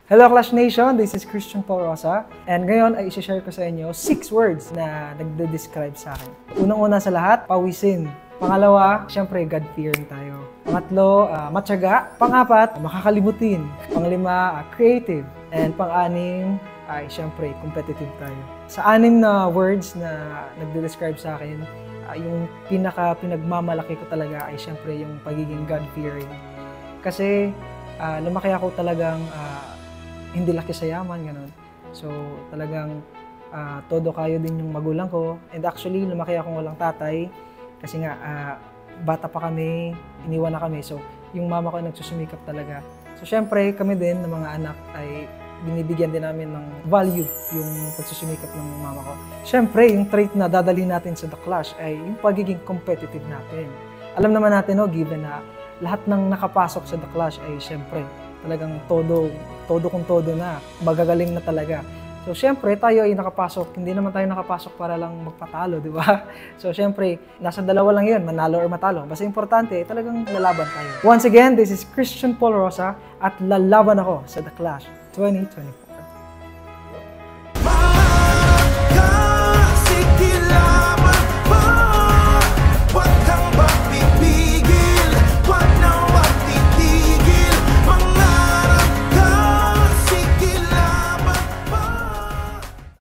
Hello Clash Nation, this is Christian Paul Rosa and ngayon ay isi-share ko sa inyo 6 words na nagde-describe sa akin. Unang-una sa lahat, pawisin. Pangalawa, syempre God-fearing tayo. Pangatlo, matyaga. Pang-apat, makakalimutin. Panglima, creative. And pang-anim, ay syempre competitive tayo. Sa 6 na words na nagde-describe sa akin, yung pinagmamalaki ko talaga ay syempre yung pagiging God-fearing. Kasi lumaki ako talagang hindi laki sa yaman, gano'n. So, talagang todo kayo din yung magulang ko. And actually, lumaki akong walang tatay. Kasi nga, bata pa kami, iniwan na kami. So, yung mama ko ay nagsusumikap talaga. So, syempre, kami din, ng mga anak, ay binibigyan din namin ng value yung pagsusumikap ng mama ko. Syempre, yung trait na dadalhin natin sa The Clash ay yung pagiging competitive natin. Alam naman natin, given na lahat ng nakapasok sa The Clash ay syempre, talagang todo kung todo na, magagaling na talaga. So, syempre, tayo ay nakapasok, hindi naman tayo nakapasok para lang magpatalo, di ba? So, syempre, nasa dalawa lang yun, manalo or matalo. Basta importante, talagang lalaban tayo. Once again, this is Christian Paul Rosa at lalaban ako sa The Clash 2024.